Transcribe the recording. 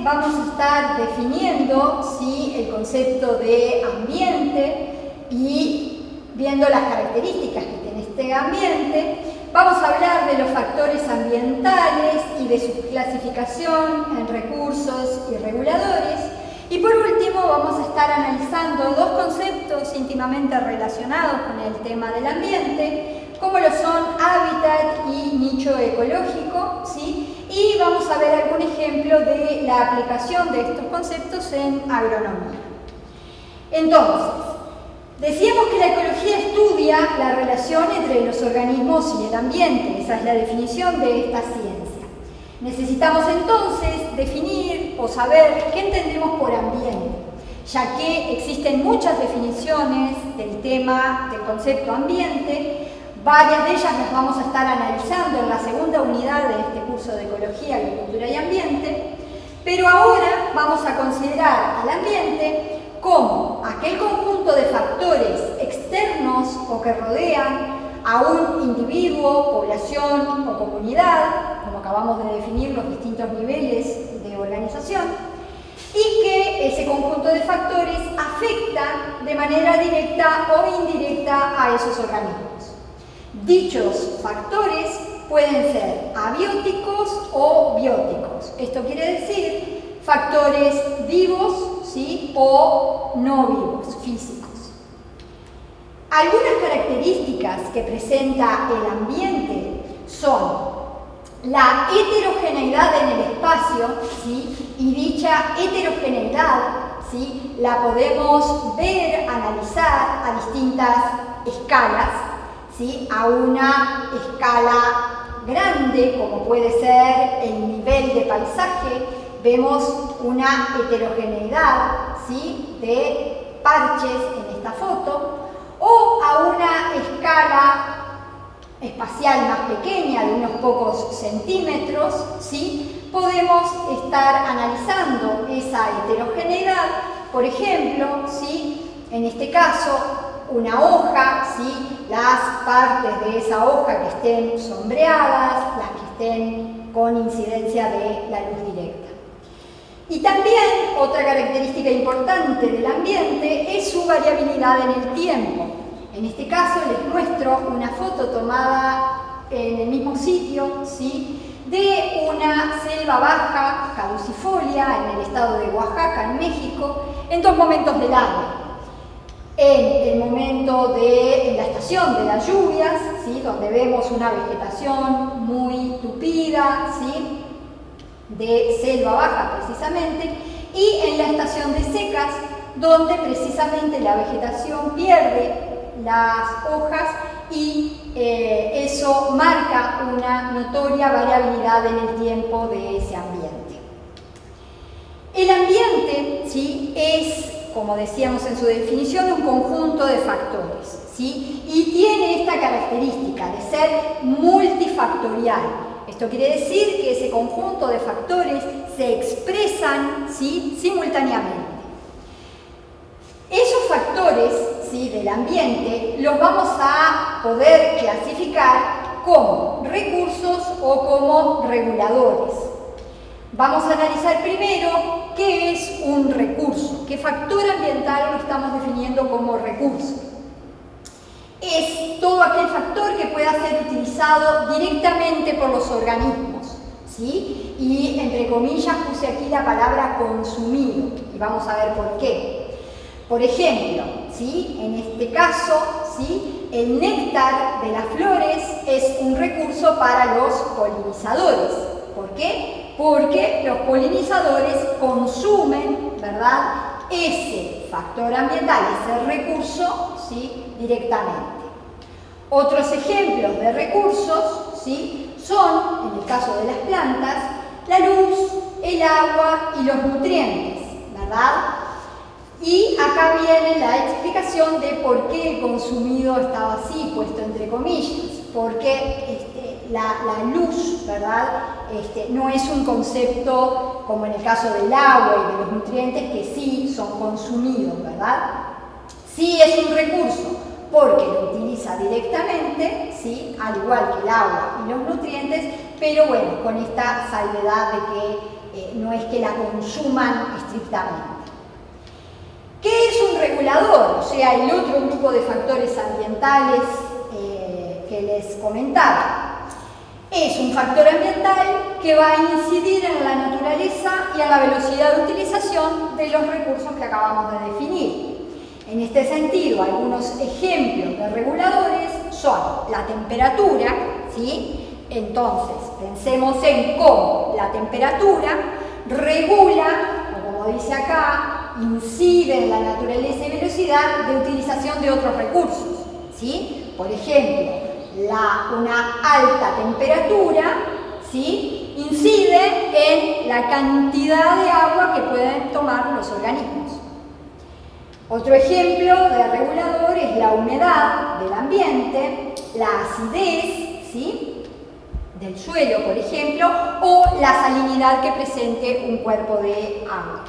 vamos a estar definiendo, ¿sí?, el concepto de ambiente y viendo las características que tiene este ambiente. Vamos a hablar de los factores ambientales y de su clasificación en recursos y reguladores. Y por último vamos a estar analizando dos conceptos íntimamente relacionados con el tema del ambiente, como lo son hábitat y nicho ecológico, ¿sí? Y vamos a ver algún ejemplo de la aplicación de estos conceptos en agronomía. Entonces, decíamos que la ecología estudia la relación entre los organismos y el ambiente. Esa es la definición de esta ciencia. Necesitamos entonces definir o saber qué entendemos por ambiente, ya que existen muchas definiciones del tema del concepto ambiente. Varias de ellas las vamos a estar analizando en la segunda unidad de este curso de Ecología, Agricultura y Ambiente, pero ahora vamos a considerar al ambiente como aquel conjunto de factores externos o que rodean a un individuo, población o comunidad, como acabamos de definir los distintos niveles de organización, y que ese conjunto de factores afectan de manera directa o indirecta a esos organismos. Dichos factores pueden ser abióticos o bióticos. Esto quiere decir factores vivos, ¿sí?, o no vivos, físicos. Algunas características que presenta el ambiente son la heterogeneidad en el espacio, ¿sí?, y dicha heterogeneidad, ¿sí?, la podemos ver, analizar a distintas escalas, ¿sí?, a una escala grande, como puede ser el nivel de paisaje. Vemos una heterogeneidad, ¿sí?, de parches en esta foto, o a una escala espacial más pequeña, de unos pocos centímetros, ¿sí?, podemos estar analizando esa heterogeneidad. Por ejemplo, ¿sí?, en este caso, una hoja, ¿sí?, las partes de esa hoja que estén sombreadas, las que estén con incidencia de la luz directa. Y también otra característica importante del ambiente es su variabilidad en el tiempo. En este caso les muestro una foto tomada en el mismo sitio, ¿sí?, de una selva baja caducifolia en el estado de Oaxaca, en México, en dos momentos del año. En el momento en la estación de las lluvias, ¿sí?, donde vemos una vegetación muy tupida, ¿sí?, de selva baja precisamente, y en la estación de secas, donde precisamente la vegetación pierde las hojas y eso marca una notoria variabilidad en el tiempo de ese ambiente. El ambiente, ¿sí?, es, como decíamos en su definición, un conjunto de factores, ¿sí?, y tiene esta característica de ser multifactorial. Esto quiere decir que ese conjunto de factores se expresan, ¿sí?, simultáneamente. Esos factores, ¿sí?, del ambiente los vamos a poder clasificar como recursos o como reguladores. Vamos a analizar primero qué es un recurso, qué factor ambiental lo estamos definiendo como recurso. Es todo aquel factor que pueda ser utilizado directamente por los organismos, ¿sí? Y entre comillas puse aquí la palabra consumido, y vamos a ver por qué. Por ejemplo, ¿sí?, en este caso, ¿sí?, el néctar de las flores es un recurso para los polinizadores. ¿Por qué? Porque los polinizadores consumen, ¿verdad?, ese factor ambiental, ese recurso, ¿sí?, directamente. Otros ejemplos de recursos, ¿sí?, son, en el caso de las plantas, la luz, el agua y los nutrientes, ¿verdad? Y acá viene la explicación de por qué el consumido estaba así, puesto entre comillas, porque la luz, ¿verdad?, no es un concepto como en el caso del agua y de los nutrientes, que sí son consumidos, ¿verdad? Sí es un recurso porque lo utiliza directamente, ¿sí?, al igual que el agua y los nutrientes, pero bueno, con esta salvedad de que no es que la consuman estrictamente. ¿Qué es un regulador? O sea, el otro grupo de factores ambientales que les comentaba. Es un factor ambiental que va a incidir en la naturaleza y en la velocidad de utilización de los recursos que acabamos de definir. En este sentido, algunos ejemplos de reguladores son la temperatura, ¿sí? Entonces, pensemos en cómo la temperatura regula, o como dice acá, incide en la naturaleza y velocidad de utilización de otros recursos, ¿sí? Por ejemplo, una alta temperatura, ¿sí?, incide en la cantidad de agua que pueden tomar los organismos. Otro ejemplo de regulador es la humedad del ambiente, la acidez, ¿sí?, del suelo, por ejemplo, o la salinidad que presente un cuerpo de agua.